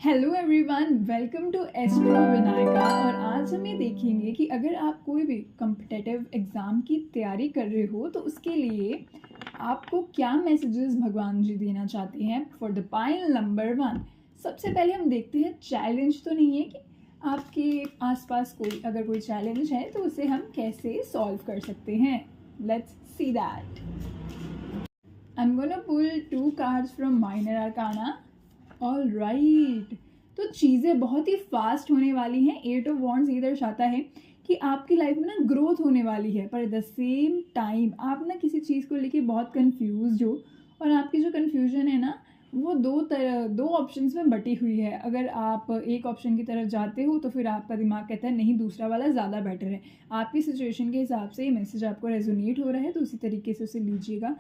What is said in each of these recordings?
Hello everyone, welcome to Astro Vinayaka. और आज हम ये देखेंगे कि अगर आप कोई भी कॉम्पिटिटिव एग्ज़ाम की तैयारी कर रहे हो तो उसके लिए आपको क्या मैसेजेस भगवान जी देना चाहते हैं फॉर द पाइल नंबर 1। सबसे पहले हम देखते हैं, चैलेंज तो नहीं है कि आपके आसपास अगर कोई चैलेंज है तो उसे हम कैसे सॉल्व कर सकते हैं। Let's see that. I am gonna pull 2 cards from Minor Arcana. All right, तो चीज़ें बहुत ही फास्ट होने वाली हैं। 8 ऑफ वॉन्ड्स ये दर्शाता है कि आपकी लाइफ में ना ग्रोथ होने वाली है, पर एट द सेम टाइम आप ना किसी चीज़ को लेके बहुत कंफ्यूज हो। और आपकी जो कन्फ्यूजन है ना वो दो ऑप्शंस में बटी हुई है। अगर आप एक ऑप्शन की तरफ जाते हो तो फिर आपका दिमाग कहता है नहीं, दूसरा वाला ज़्यादा बेटर है। आपकी सिचुएशन के हिसाब से ये मैसेज आपको रेजोनेट हो रहा है तो उसी तरीके से उसे लीजिएगा।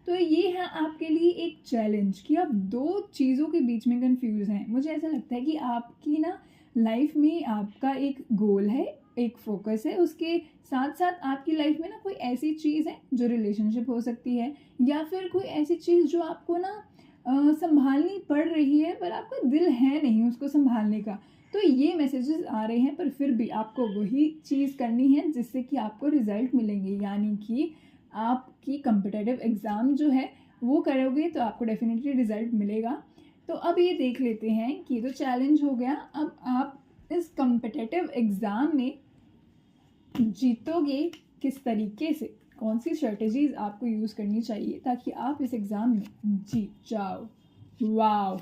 तो ये है आपके लिए एक चैलेंज कि आप दो चीज़ों के बीच में कंफ्यूज हैं। मुझे ऐसा लगता है कि आपकी ना लाइफ में आपका एक गोल है, एक फोकस है, उसके साथ साथ आपकी लाइफ में ना कोई ऐसी चीज़ है जो रिलेशनशिप हो सकती है, या फिर कोई ऐसी चीज़ जो आपको ना संभालनी पड़ रही है पर आपका दिल है नहीं उसको संभालने का। तो ये मैसेजेस आ रहे हैं, पर फिर भी आपको वही चीज़ करनी है जिससे कि आपको रिजल्ट मिलेंगे, यानी कि आपकी कॉम्पिटिटिव एग्ज़ाम जो है वो करोगे तो आपको डेफिनेटली रिज़ल्ट मिलेगा। तो अब ये देख लेते हैं कि तो चैलेंज हो गया। अब आप इस कॉम्पिटिटिव एग्ज़ाम में जीतोगे किस तरीके से, कौन सी स्ट्रेटजीज आपको यूज़ करनी चाहिए ताकि आप इस एग्ज़ाम में जीत जाओ। Wow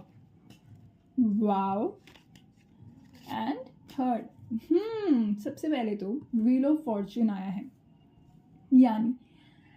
wow. एंड थर्ड, सबसे पहले तो व्हील ऑफ फॉर्च्यून आया है, यानी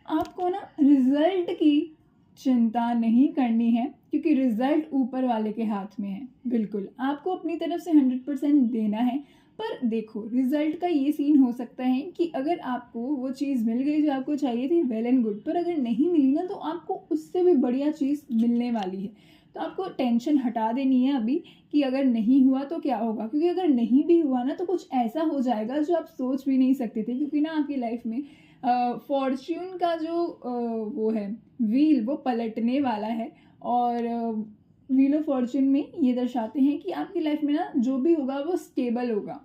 आपको ना रिजल्ट की चिंता नहीं करनी है क्योंकि रिजल्ट ऊपर वाले के हाथ में है। बिल्कुल आपको अपनी तरफ से 100% देना है। पर देखो, रिजल्ट का ये सीन हो सकता है कि अगर आपको वो चीज़ मिल गई जो आपको चाहिए थी, वेल एंड गुड, पर अगर नहीं मिली ना तो आपको उससे भी बढ़िया चीज़ मिलने वाली है। तो आपको टेंशन हटा देनी है अभी कि अगर नहीं हुआ तो क्या होगा, क्योंकि अगर नहीं भी हुआ ना तो कुछ ऐसा हो जाएगा जो आप सोच भी नहीं सकते थे। क्योंकि ना आपकी लाइफ में फॉर्च्यून का जो वो है व्हील, वो पलटने वाला है। और व्हील ऑफ फॉर्च्यून में ये दर्शाते हैं कि आपकी लाइफ में ना जो भी होगा वो स्टेबल होगा,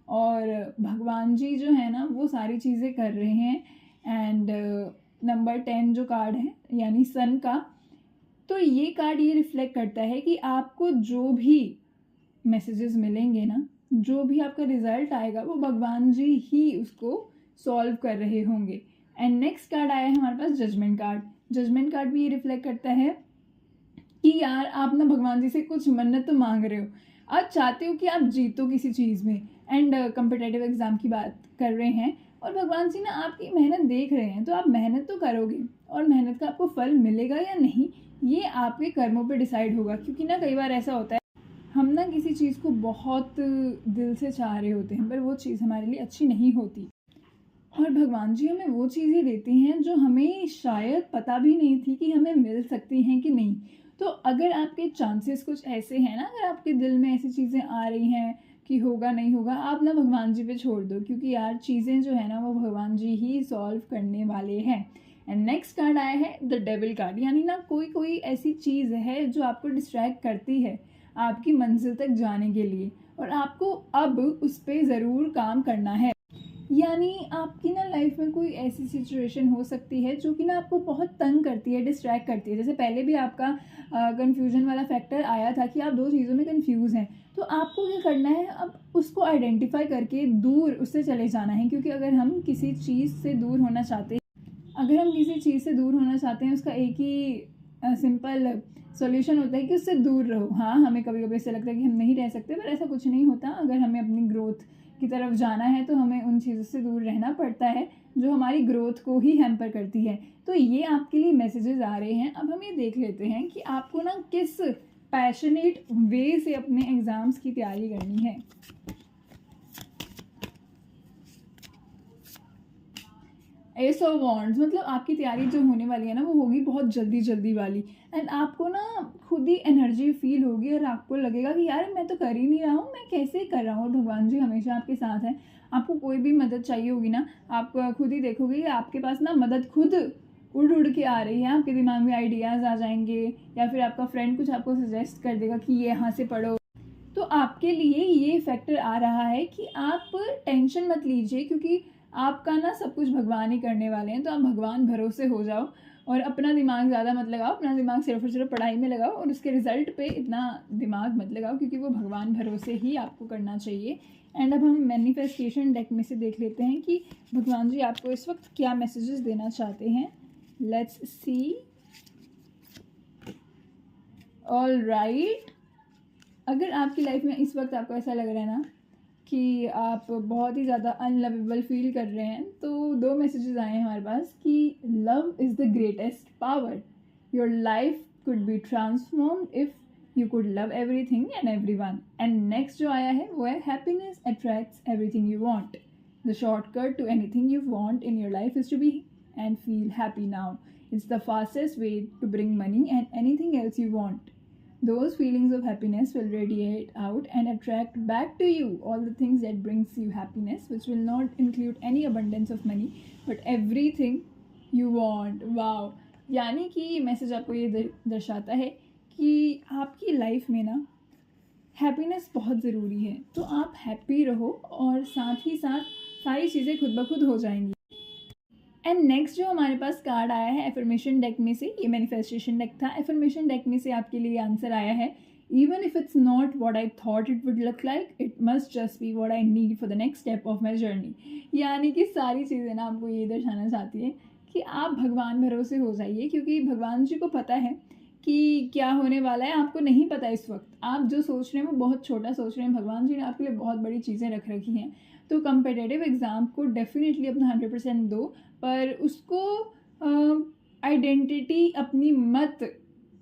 और भगवान जी जो है ना वो सारी चीज़ें कर रहे हैं। एंड नंबर 10 जो कार्ड है यानी सन का, तो ये कार्ड ये रिफ्लेक्ट करता है कि आपको जो भी मैसेजेस मिलेंगे ना, जो भी आपका रिजल्ट आएगा वो भगवान जी ही उसको सॉल्व कर रहे होंगे। एंड नेक्स्ट कार्ड आया है हमारे पास जजमेंट कार्ड। जजमेंट कार्ड भी ये रिफ्लेक्ट करता है कि यार आप ना भगवान जी से कुछ मन्नत तो मांग रहे हो, आप चाहते हो कि आप जीतो किसी चीज़ में, एंड कॉम्पिटिटिव एग्ज़ाम की बात कर रहे हैं, और भगवान जी ना आपकी मेहनत देख रहे हैं। तो आप मेहनत तो करोगे और मेहनत का आपको फल मिलेगा या नहीं ये आपके कर्मों पे डिसाइड होगा। क्योंकि ना कई बार ऐसा होता है हम ना किसी चीज़ को बहुत दिल से चाह रहे होते हैं पर वो चीज़ हमारे लिए अच्छी नहीं होती, और भगवान जी हमें वो चीज़ें देते हैं जो हमें शायद पता भी नहीं थी कि हमें मिल सकती हैं कि नहीं। तो अगर आपके चांसेस कुछ ऐसे हैं ना, अगर आपके दिल में ऐसी चीज़ें आ रही हैं कि होगा नहीं होगा, आप ना भगवान जी पे छोड़ दो, क्योंकि यार चीज़ें जो है ना वो भगवान जी ही सॉल्व करने वाले हैं। एंड नेक्स्ट कार्ड आया है द डेविल कार्ड, यानी ना कोई ऐसी चीज़ है जो आपको डिस्ट्रैक्ट करती है आपकी मंजिल तक जाने के लिए, और आपको अब उस पर ज़रूर काम करना है। यानी आपकी ना लाइफ में कोई ऐसी सिचुएशन हो सकती है जो कि ना आपको बहुत तंग करती है, डिस्ट्रैक्ट करती है। जैसे पहले भी आपका कंफ्यूजन वाला फैक्टर आया था कि आप दो चीज़ों में कंफ्यूज हैं, तो आपको क्या करना है, अब उसको आइडेंटिफाई करके दूर उससे चले जाना है। क्योंकि अगर हम किसी चीज़ से दूर होना चाहते हैं उसका एक ही सिंपल सॉल्यूशन होता है कि उससे दूर रहो। हाँ, हमें कभी कभी ऐसा लगता है कि हम नहीं रह सकते, पर ऐसा कुछ नहीं होता। अगर हमें अपनी ग्रोथ की तरफ जाना है तो हमें उन चीज़ों से दूर रहना पड़ता है जो हमारी ग्रोथ को ही हैम्पर करती है। तो ये आपके लिए मैसेजेस आ रहे हैं। अब हम ये देख लेते हैं कि आपको ना किस पैशनेट वे से अपने एग्ज़ाम्स की तैयारी करनी है। एस ऑफ वॉन्ड्स मतलब आपकी तैयारी जो होने वाली है ना वो होगी बहुत जल्दी जल्दी वाली। एंड आपको ना खुद ही एनर्जी फील होगी और आपको लगेगा कि यार मैं तो कर ही नहीं रहा हूँ, मैं कैसे कर रहा हूँ। और भगवान जी हमेशा आपके साथ हैं। आपको कोई भी मदद चाहिए होगी ना, आप खुद ही देखोगे कि आपके पास ना मदद खुद उड़ उड़ के आ रही है, आपके दिमाग में आइडियाज़ आ जाएंगे, या फिर आपका फ्रेंड कुछ आपको सजेस्ट कर देगा कि ये यहाँ से पढ़ो। तो आपके लिए ये फैक्टर आ रहा है कि आप टेंशन मत लीजिए, क्योंकि आपका ना सब कुछ भगवान ही करने वाले हैं। तो आप भगवान भरोसे हो जाओ और अपना दिमाग ज़्यादा मत लगाओ, अपना दिमाग सिर्फ और सिर्फ पढ़ाई में लगाओ, और उसके रिजल्ट पे इतना दिमाग मत लगाओ, क्योंकि वो भगवान भरोसे ही आपको करना चाहिए। एंड अब हम मैनिफेस्टेशन डेक में से देख लेते हैं कि भगवान जी आपको इस वक्त क्या मैसेजेस देना चाहते हैं। Let's C. ऑल राइट, अगर आपकी लाइफ में इस वक्त आपको ऐसा लग रहा है ना कि आप बहुत ही ज़्यादा अनलवेबल फील कर रहे हैं, तो 2 मैसेजेस आए हैं हमारे पास कि love is the greatest power, your life could be transformed if you could love everything and everyone. And next जो आया है वो है happiness attracts everything you want, the shortcut to anything you want in your life is to be and feel happy now, it's the fastest way to bring money and anything else you want. Those feelings of happiness will radiate out and attract back to you all the things that brings you happiness, which will not include any abundance of money, but everything you want. Wow! यानी कि ये message आपको ये दर्शाता है कि आपकी life में ना हैप्पीनेस बहुत ज़रूरी है। तो आप हैप्पी रहो और साथ ही साथ सारी चीज़ें खुद ब खुद हो जाएंगी। एंड नेक्स्ट जो हमारे पास कार्ड आया है एफर्मेशन डेक में से, ये मैनिफेस्टेशन डेक था। एफर्मेशन डेक में से आपके लिए आंसर आया है, even if it's not what I thought it would look like, it must just be what I need for the next step of my journey. यानी कि सारी चीज़ें ना आपको ये दर्शाना चाहती है कि आप भगवान भरोसे हो जाइए, क्योंकि भगवान जी को पता है कि क्या होने वाला है। आपको नहीं पता इस वक्त, आप जो सोच रहे हैं वो बहुत छोटा सोच रहे हैं। भगवान जी ने आपके लिए बहुत बड़ी चीज़ें रख रखी हैं। तो कम्पिटिटिव एग्ज़ाम को डेफिनेटली अपना 100% दो, पर उसको आइडेंटिटी अपनी मत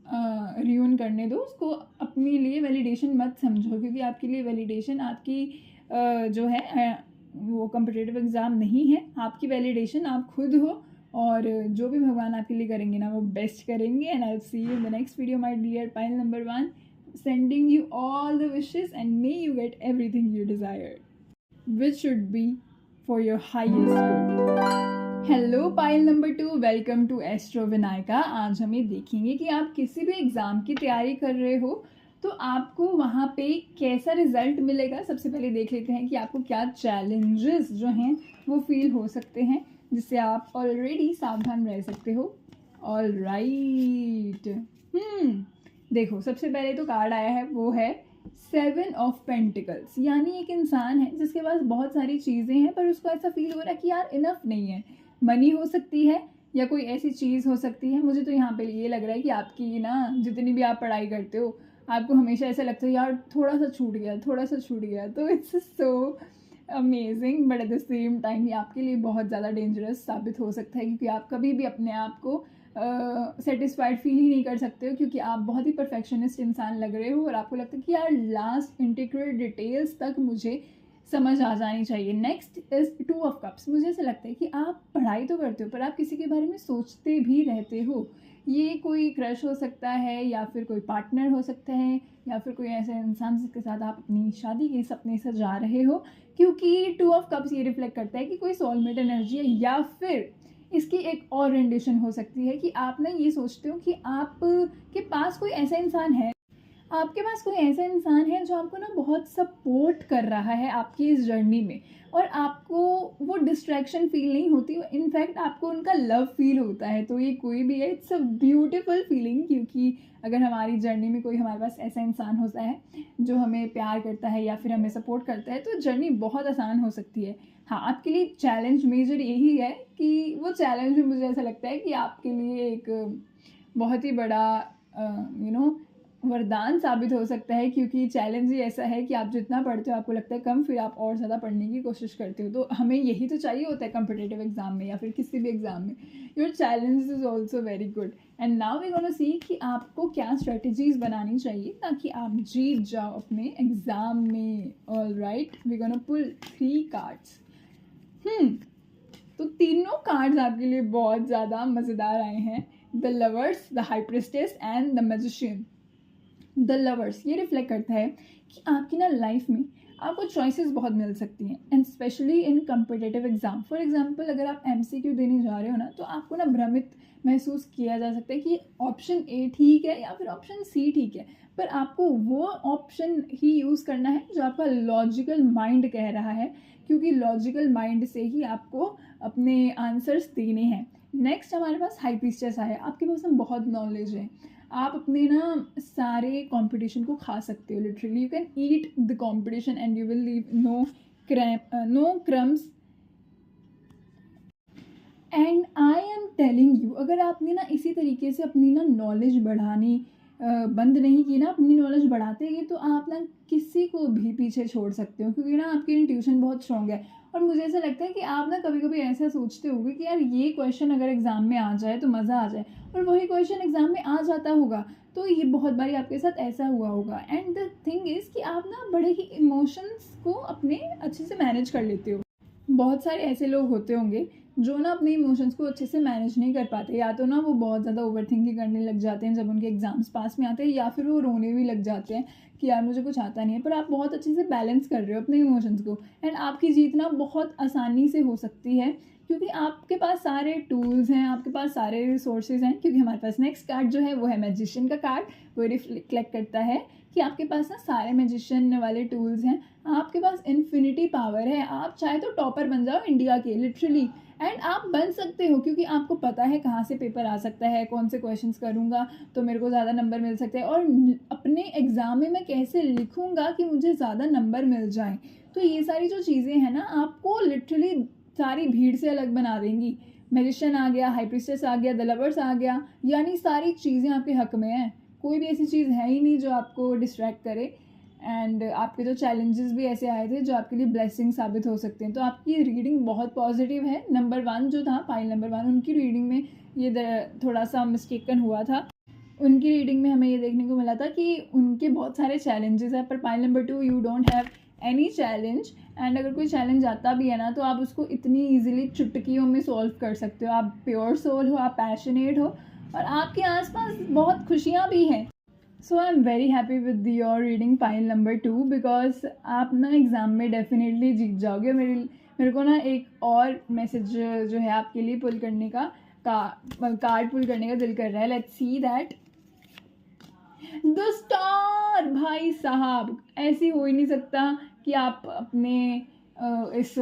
रियून करने दो, उसको अपने लिए वैलिडेशन मत समझो, क्योंकि आपके लिए वैलिडेशन आपकी जो है वो कम्पिटिटिव एग्ज़ाम नहीं है। आपकी वैलिडेशन आप खुद हो, और जो भी भगवान आपके लिए करेंगे ना वो बेस्ट करेंगे। And I will see you in the next video my dear pile number 1, sending you all the wishes and may you get everything you desire which should be for your highest good. Hello pile number 2, welcome to Astro Vinayaka. आज हम ये देखेंगे कि आप किसी भी exam की तैयारी कर रहे हो तो आपको वहाँ पे कैसा रिजल्ट मिलेगा। सबसे पहले देख लेते हैं कि आपको क्या चैलेंजेस जो हैं वो फील हो सकते हैं, जिससे आप ऑलरेडी सावधान रह सकते हो। ऑल राइट, देखो सबसे पहले तो कार्ड आया है वो है 7 ऑफ पेंटिकल्स। यानी एक इंसान है जिसके पास बहुत सारी चीज़ें हैं, पर उसको ऐसा फील हो रहा है कि यार इनफ नहीं है। मनी हो सकती है या कोई ऐसी चीज़ हो सकती है। मुझे तो यहाँ पे ये लग रहा है कि आपकी ना जितनी भी आप पढ़ाई करते हो, आपको हमेशा ऐसा लगता है यार थोड़ा सा छूट गया, थोड़ा सा छूट गया। तो it's so amazing, but at the same time ये आपके लिए बहुत ज़्यादा डेंजरस साबित हो सकता है, क्योंकि आप कभी भी अपने आप को सेटिस्फाइड फील ही नहीं कर सकते हो, क्योंकि आप बहुत ही परफेक्शनिस्ट इंसान लग रहे हो और आपको लगता है कि यार लास्ट इंटीग्रेट डिटेल्स तक मुझे समझ आ जानी चाहिए। Next is 2 of cups. मुझे ऐसा लगता है कि आप पढ़ाई तो करते हो पर आप किसी के बारे में सोचते भी रहते हो। ये कोई क्रश हो सकता है, या फिर कोई पार्टनर हो सकता है, या फिर कोई ऐसे इंसान जिसके साथ आप अपनी शादी के सपने सजा रहे हो, क्योंकि 2 ऑफ कप्स ये रिफ्लेक्ट करता है कि कोई सोलमेट एनर्जी है। या फिर इसकी एक और रेंडिशन हो सकती है कि आप ना ये सोचते हो कि आप के पास कोई ऐसा इंसान है, आपके पास कोई ऐसा इंसान है जो आपको ना बहुत सपोर्ट कर रहा है आपकी इस जर्नी में, और आपको वो डिस्ट्रैक्शन फील नहीं होती, इनफैक्ट आपको उनका लव फील होता है। तो ये कोई भी है, इट्स अ ब्यूटीफुल फीलिंग, क्योंकि अगर हमारी जर्नी में कोई हमारे पास ऐसा इंसान होता है जो हमें प्यार करता है या फिर हमें सपोर्ट करता है, तो जर्नी बहुत आसान हो सकती है। हाँ, आपके लिए चैलेंज मेजर यही है कि वो चैलेंज भी मुझे ऐसा लगता है कि आपके लिए एक बहुत ही बड़ा वरदान साबित हो सकता है, क्योंकि चैलेंज ही ऐसा है कि आप जितना पढ़ते हो आपको लगता है कम, फिर आप और ज़्यादा पढ़ने की कोशिश करते हो। तो हमें यही तो चाहिए होता है कम्पिटिटिव एग्जाम में या फिर किसी भी एग्जाम में। Your challenge is also very good. And now we gonna see कि आपको क्या स्ट्रेटजीज बनानी चाहिए ताकि आप जीत जाओ अपने एग्ज़ाम में। All right, we gonna pull 3 cards. तो तीनों कार्ड्स आपके लिए बहुत ज़्यादा मज़ेदार आए हैं, the lovers, the high priestess and the magician. The lovers ये रिफ्लेक्ट करता है कि आपकी ना लाइफ में आपको चॉइसेस बहुत मिल सकती हैं, and specially in competitive exam. For example अगर आप MCQ देने जा रहे हो ना, तो आपको ना भ्रमित महसूस किया जा सकता है कि ऑप्शन A ठीक है या फिर ऑप्शन C ठीक है, पर आपको वो ऑप्शन ही यूज़ करना है जो आपका लॉजिकल माइंड कह रहा है, क्योंकि लॉजिकल माइंड से ही आपको अपने आंसर्स देने हैं। नेक्स्ट हमारे पास हाई प्रीस्टेस है। आपके पास ना बहुत नॉलेज है, आप अपने ना सारे कंपटीशन को खा सकते हो। Literally you can eat the competition and you will leave no crumbs. And I am telling you, अगर आपने ना इसी तरीके से अपनी ना नॉलेज बढ़ानी बंद नहीं की ना, अपनी नॉलेज बढ़ाते गए, तो आप ना किसी को भी पीछे छोड़ सकते हो, क्योंकि ना आपकी इंट्यूशन बहुत स्ट्रॉन्ग है। और मुझे ऐसा लगता है कि आप ना कभी कभी ऐसा सोचते होगे कि यार ये क्वेश्चन अगर एग्ज़ाम में आ जाए तो मज़ा आ जाए, और वही क्वेश्चन एग्ज़ाम में आ जाता होगा। तो ये बहुत बारी आपके साथ ऐसा हुआ होगा। एंड द थिंग इज़ कि आप ना बड़े ही इमोशंस को अपने अच्छे से मैनेज कर लेते हो। बहुत सारे ऐसे लोग होते होंगे जो ना अपने इमोशंस को अच्छे से मैनेज नहीं कर पाते, या तो ना वो बहुत ज़्यादा ओवर थिंकिंग करने लग जाते हैं जब उनके एग्जाम्स पास में आते हैं, या फिर वो रोने भी लग जाते हैं कि यार मुझे कुछ आता नहीं है। पर आप बहुत अच्छे से बैलेंस कर रहे हो अपने इमोशंस को, एंड आपकी जीत ना बहुत आसानी से हो सकती है, क्योंकि आपके पास सारे टूल्स हैं, आपके पास सारे रिसोर्सेज हैं। क्योंकि हमारे पास नेक्स्ट कार्ड जो है वो है मैजिशियन का कार्ड। वो रिफ्लेक्ट करता है कि आपके पास ना सारे मैजिशियन वाले टूल्स हैं, आपके पास इन्फिनिटी पावर है। आप चाहे तो टॉपर बन जाओ इंडिया के, लिटरली। एंड आप बन सकते हो, क्योंकि आपको पता है कहाँ से पेपर आ सकता है, कौन से क्वेश्चंस करूँगा तो मेरे को ज़्यादा नंबर मिल सकते हैं, और अपने एग्ज़ाम में मैं कैसे लिखूँगा कि मुझे ज़्यादा नंबर मिल जाए। तो ये सारी जो चीज़ें हैं ना, आपको लिटरली सारी भीड़ से अलग बना देंगी। मैजिशियन आ गया, हाई प्रीस्टेस आ गया, द लवर्स आ गया, यानी सारी चीज़ें आपके हक में हैं। कोई भी ऐसी चीज़ है ही नहीं जो आपको डिस्ट्रैक्ट करे। एंड आपके जो चैलेंजेस भी ऐसे आए थे जो आपके लिए ब्लेसिंग साबित हो सकते हैं। तो आपकी रीडिंग बहुत पॉजिटिव है। नंबर 1 जो था, पाइल नंबर 1, उनकी रीडिंग में ये थोड़ा सा मिस्टेकन हुआ था। उनकी रीडिंग में हमें ये देखने को मिला था कि उनके बहुत सारे चैलेंजेस हैं, पर pile number 2 you don't have any challenge. And अगर कोई चैलेंज आता भी है ना, तो आप उसको इतनी ईजिली चुटकियों में सॉल्व कर सकते हो। आप प्योर सोल हो, आप पैशनेट हो, और आपके आसपास बहुत खुशियाँ भी हैं। So I am very happy with your reading pile number 2, because आप ना एग्ज़ाम में डेफिनेटली जीत जाओगे। मेरे को ना एक और मैसेज जो है आपके लिए पुल करने का कार्ड पुल करने का दिल कर रहा है। Let's see that the star. भाई साहब, ऐसे हो ही नहीं सकता कि आप अपने इस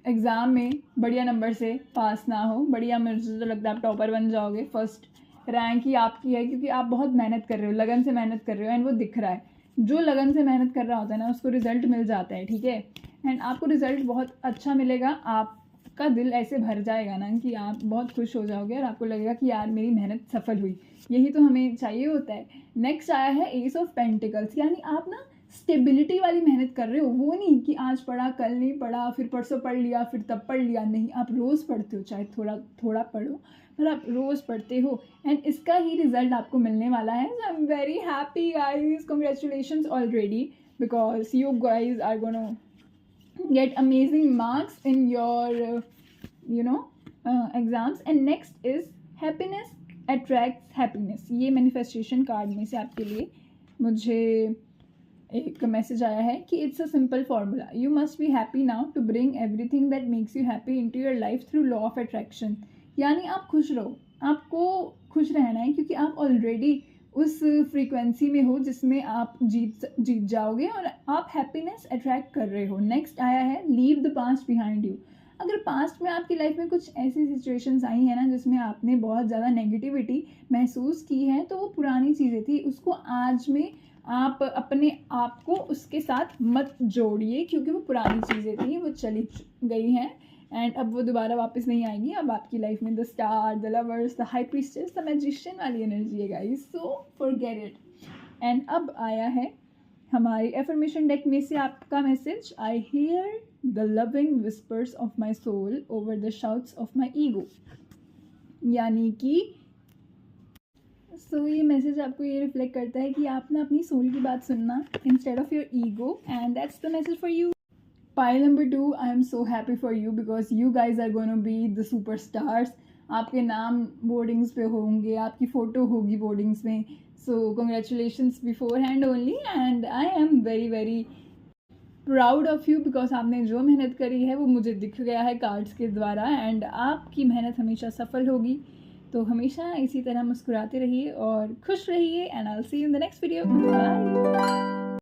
एग्ज़ाम में बढ़िया नंबर से पास ना हो। बढ़िया, मुझे तो लगता है आप टॉपर बन जाओगे। फर्स्ट रैंक ही आपकी है, क्योंकि आप बहुत मेहनत कर रहे हो, लगन से मेहनत कर रहे हो, एंड वो दिख रहा है। जो लगन से मेहनत कर रहा होता है ना, उसको रिजल्ट मिल जाता है, ठीक है। एंड आपको रिजल्ट बहुत अच्छा मिलेगा, आपका दिल ऐसे भर जाएगा ना कि आप बहुत खुश हो जाओगे, और आपको लगेगा कि यार मेरी मेहनत सफल हुई। यही तो हमें चाहिए होता है। नेक्स्ट आया है एस ऑफ पेंटिकल्स, यानी आप ना स्टेबिलिटी वाली मेहनत कर रहे हो। वो नहीं कि आज पढ़ा, कल नहीं पढ़ा, फिर परसों पढ़ लिया, फिर तब पढ़ लिया। नहीं, आप रोज़ पढ़ते हो, चाहे थोड़ा थोड़ा पढ़ो, पर आप रोज़ पढ़ते हो, एंड इसका ही रिजल्ट आपको मिलने वाला है। So I am very happy guys, congratulations already, because you guys are gonna get amazing marks in your exams. And next is happiness attracts happiness. ये manifestation card में से आपके लिए मुझे एक मैसेज आया है कि it's a simple formula, you must be happy now to bring everything that makes you happy into your life through law of attraction. यानी आप खुश रहो, आपको खुश रहना है, क्योंकि आप ऑलरेडी उस फ्रीक्वेंसी में हो जिसमें आप जीत जाओगे, और आप हैप्पीनेस अट्रैक्ट कर रहे हो। नेक्स्ट आया है leave the past behind you. अगर पास्ट में आपकी लाइफ में कुछ ऐसी सिचुएशंस आई हैं ना जिसमें आपने बहुत ज़्यादा नेगेटिविटी महसूस की है, तो वो पुरानी चीज़ें थी, उसको आज में आप अपने आप को उसके साथ मत जोड़िए, क्योंकि वो पुरानी चीज़ें थी, वो चली गई हैं, एंड अब वो दोबारा वापस नहीं आएंगी। अब आपकी लाइफ में the star, the lovers, the high priestess, the magician वाली एनर्जी है guys, so forget it. And अब आया है हमारी एफर्मेशन डेक में से आपका message, I hear the loving whispers of my soul over the shouts of my ego. यानी कि ये मैसेज आपको ये रिफ्लेक्ट करता है कि आप ना अपनी सोल की बात सुनना instead of your ego, and that's the message for you. Pile number 2, I am so happy for you because you guys are going to be the superstars. आपके नाम बोर्डिंग्स पे होंगे, आपकी फ़ोटो होगी बोर्डिंग्स में. सो congratulations before hand only, and I am very very proud of you because आपने जो मेहनत करी है वो मुझे दिख गया है कार्ड्स के द्वारा, एंड आपकी मेहनत हमेशा सफल होगी. तो हमेशा इसी तरह मुस्कुराते रहिए और खुश रहिए, and I will see you in the next video. Bye.